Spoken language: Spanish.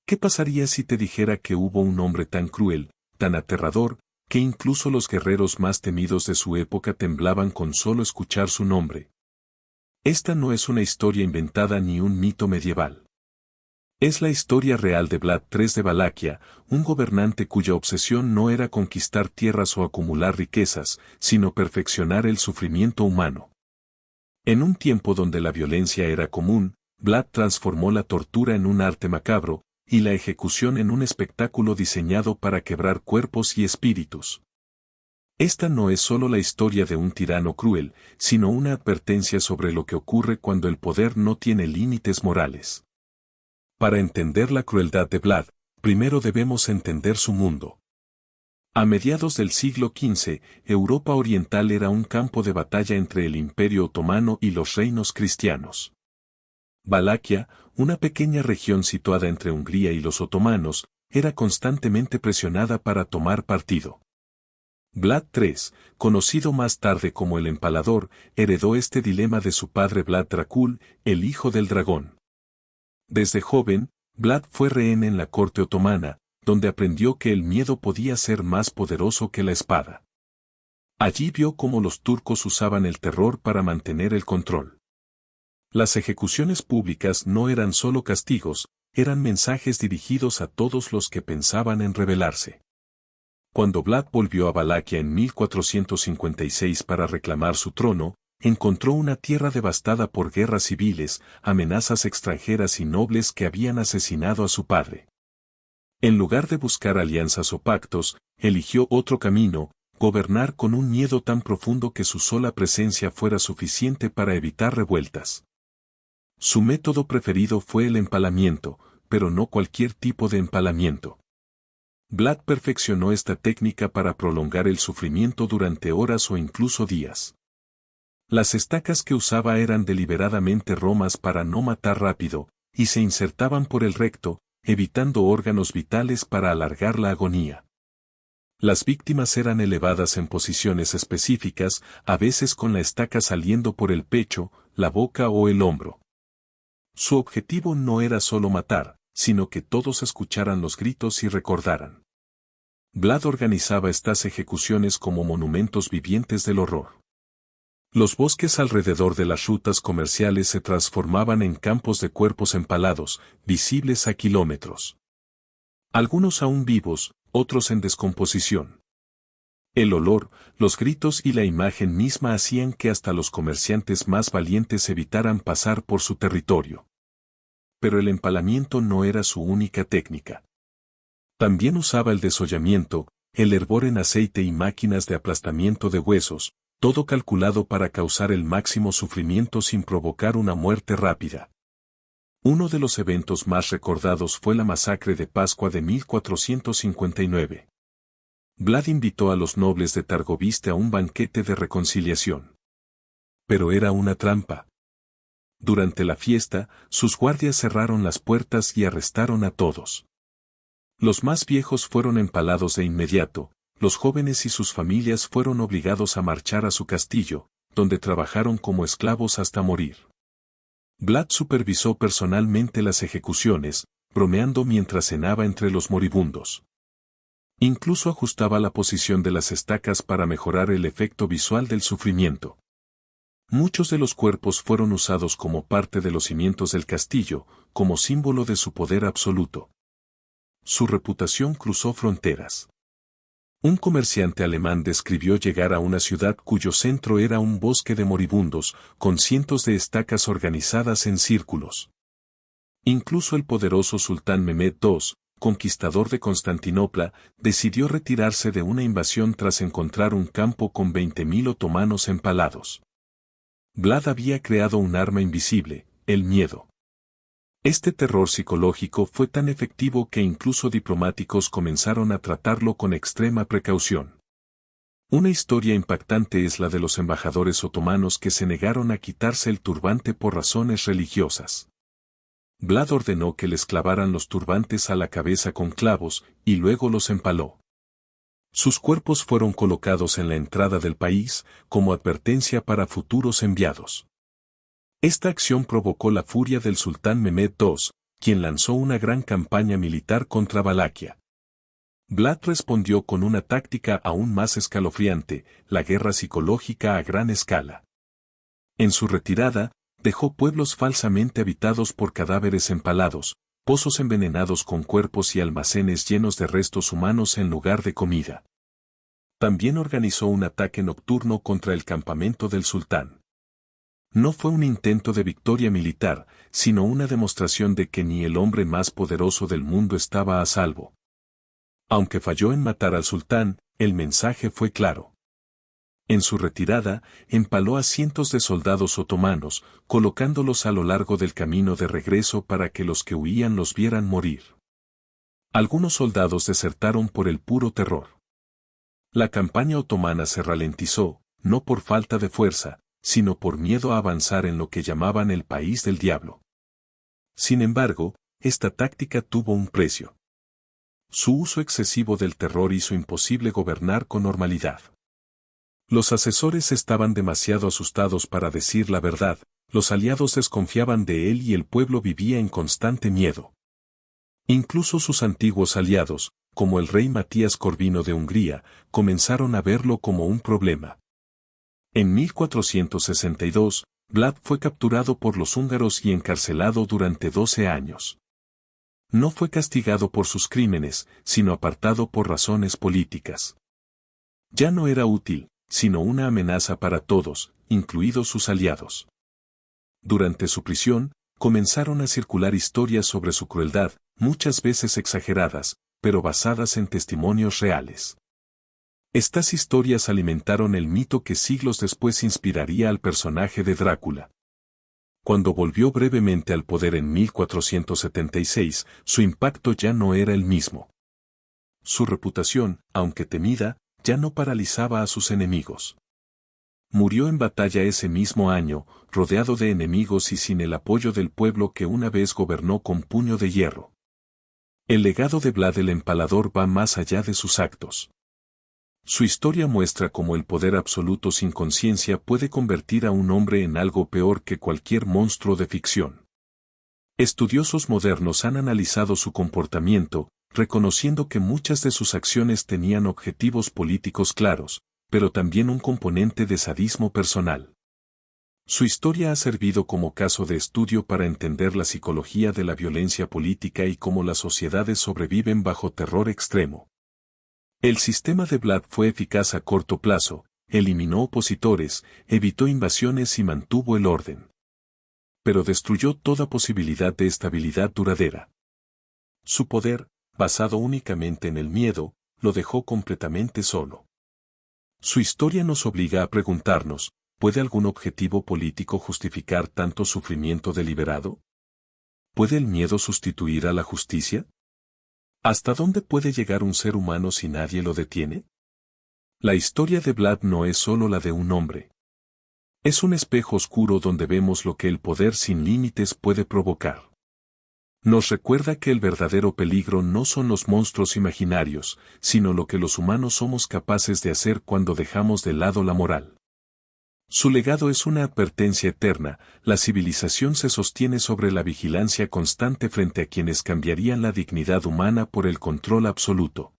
¿Qué pasaría si te dijera que hubo un hombre tan cruel, tan aterrador, que incluso los guerreros más temidos de su época temblaban con solo escuchar su nombre? Esta no es una historia inventada ni un mito medieval. Es la historia real de Vlad III de Valaquia, un gobernante cuya obsesión no era conquistar tierras o acumular riquezas, sino perfeccionar el sufrimiento humano. En un tiempo donde la violencia era común, Vlad transformó la tortura en un arte macabro, y la ejecución en un espectáculo diseñado para quebrar cuerpos y espíritus. Esta no es solo la historia de un tirano cruel, sino una advertencia sobre lo que ocurre cuando el poder no tiene límites morales. Para entender la crueldad de Vlad, primero debemos entender su mundo. A mediados del siglo XV, Europa Oriental era un campo de batalla entre el Imperio Otomano y los reinos cristianos. Valaquia, una pequeña región situada entre Hungría y los otomanos, era constantemente presionada para tomar partido. Vlad III, conocido más tarde como el Empalador, heredó este dilema de su padre Vlad Dracul, el hijo del dragón. Desde joven, Vlad fue rehén en la corte otomana, donde aprendió que el miedo podía ser más poderoso que la espada. Allí vio cómo los turcos usaban el terror para mantener el control. Las ejecuciones públicas no eran solo castigos, eran mensajes dirigidos a todos los que pensaban en rebelarse. Cuando Vlad volvió a Valaquia en 1456 para reclamar su trono, encontró una tierra devastada por guerras civiles, amenazas extranjeras y nobles que habían asesinado a su padre. En lugar de buscar alianzas o pactos, eligió otro camino, gobernar con un miedo tan profundo que su sola presencia fuera suficiente para evitar revueltas. Su método preferido fue el empalamiento, pero no cualquier tipo de empalamiento. Vlad perfeccionó esta técnica para prolongar el sufrimiento durante horas o incluso días. Las estacas que usaba eran deliberadamente romas para no matar rápido, y se insertaban por el recto, evitando órganos vitales para alargar la agonía. Las víctimas eran elevadas en posiciones específicas, a veces con la estaca saliendo por el pecho, la boca o el hombro. Su objetivo no era solo matar, sino que todos escucharan los gritos y recordaran. Vlad organizaba estas ejecuciones como monumentos vivientes del horror. Los bosques alrededor de las rutas comerciales se transformaban en campos de cuerpos empalados, visibles a kilómetros. Algunos aún vivos, otros en descomposición. El olor, los gritos y la imagen misma hacían que hasta los comerciantes más valientes evitaran pasar por su territorio. Pero el empalamiento no era su única técnica. También usaba el desollamiento, el hervor en aceite y máquinas de aplastamiento de huesos, todo calculado para causar el máximo sufrimiento sin provocar una muerte rápida. Uno de los eventos más recordados fue la masacre de Pascua de 1459. Vlad invitó a los nobles de Targoviste a un banquete de reconciliación. Pero era una trampa. Durante la fiesta, sus guardias cerraron las puertas y arrestaron a todos. Los más viejos fueron empalados de inmediato, los jóvenes y sus familias fueron obligados a marchar a su castillo, donde trabajaron como esclavos hasta morir. Vlad supervisó personalmente las ejecuciones, bromeando mientras cenaba entre los moribundos. Incluso ajustaba la posición de las estacas para mejorar el efecto visual del sufrimiento. Muchos de los cuerpos fueron usados como parte de los cimientos del castillo, como símbolo de su poder absoluto. Su reputación cruzó fronteras. Un comerciante alemán describió llegar a una ciudad cuyo centro era un bosque de moribundos, con cientos de estacas organizadas en círculos. Incluso el poderoso sultán Mehmed II, conquistador de Constantinopla, decidió retirarse de una invasión tras encontrar un campo con 20.000 otomanos empalados. Vlad había creado un arma invisible, el miedo. Este terror psicológico fue tan efectivo que incluso diplomáticos comenzaron a tratarlo con extrema precaución. Una historia impactante es la de los embajadores otomanos que se negaron a quitarse el turbante por razones religiosas. Vlad ordenó que les clavaran los turbantes a la cabeza con clavos, y luego los empaló. Sus cuerpos fueron colocados en la entrada del país, como advertencia para futuros enviados. Esta acción provocó la furia del sultán Mehmed II, quien lanzó una gran campaña militar contra Valaquia. Vlad respondió con una táctica aún más escalofriante, la guerra psicológica a gran escala. En su retirada, dejó pueblos falsamente habitados por cadáveres empalados, pozos envenenados con cuerpos y almacenes llenos de restos humanos en lugar de comida. También organizó un ataque nocturno contra el campamento del sultán. No fue un intento de victoria militar, sino una demostración de que ni el hombre más poderoso del mundo estaba a salvo. Aunque falló en matar al sultán, el mensaje fue claro. En su retirada, empaló a cientos de soldados otomanos, colocándolos a lo largo del camino de regreso para que los que huían los vieran morir. Algunos soldados desertaron por el puro terror. La campaña otomana se ralentizó, no por falta de fuerza, sino por miedo a avanzar en lo que llamaban el país del diablo. Sin embargo, esta táctica tuvo un precio. Su uso excesivo del terror hizo imposible gobernar con normalidad. Los asesores estaban demasiado asustados para decir la verdad, los aliados desconfiaban de él y el pueblo vivía en constante miedo. Incluso sus antiguos aliados, como el rey Matías Corvino de Hungría, comenzaron a verlo como un problema. En 1462, Vlad fue capturado por los húngaros y encarcelado durante 12 años. No fue castigado por sus crímenes, sino apartado por razones políticas. Ya no era útil, sino una amenaza para todos, incluidos sus aliados. Durante su prisión, comenzaron a circular historias sobre su crueldad, muchas veces exageradas, pero basadas en testimonios reales. Estas historias alimentaron el mito que siglos después inspiraría al personaje de Drácula. Cuando volvió brevemente al poder en 1476, su impacto ya no era el mismo. Su reputación, aunque temida, ya no paralizaba a sus enemigos. Murió en batalla ese mismo año, rodeado de enemigos y sin el apoyo del pueblo que una vez gobernó con puño de hierro. El legado de Vlad el Empalador va más allá de sus actos. Su historia muestra cómo el poder absoluto sin conciencia puede convertir a un hombre en algo peor que cualquier monstruo de ficción. Estudiosos modernos han analizado su comportamiento, reconociendo que muchas de sus acciones tenían objetivos políticos claros, pero también un componente de sadismo personal. Su historia ha servido como caso de estudio para entender la psicología de la violencia política y cómo las sociedades sobreviven bajo terror extremo. El sistema de Vlad fue eficaz a corto plazo, eliminó opositores, evitó invasiones y mantuvo el orden. Pero destruyó toda posibilidad de estabilidad duradera. Su poder, basado únicamente en el miedo, lo dejó completamente solo. Su historia nos obliga a preguntarnos, ¿puede algún objetivo político justificar tanto sufrimiento deliberado? ¿Puede el miedo sustituir a la justicia? ¿Hasta dónde puede llegar un ser humano si nadie lo detiene? La historia de Vlad no es solo la de un hombre. Es un espejo oscuro donde vemos lo que el poder sin límites puede provocar. Nos recuerda que el verdadero peligro no son los monstruos imaginarios, sino lo que los humanos somos capaces de hacer cuando dejamos de lado la moral. Su legado es una advertencia eterna, la civilización se sostiene sobre la vigilancia constante frente a quienes cambiarían la dignidad humana por el control absoluto.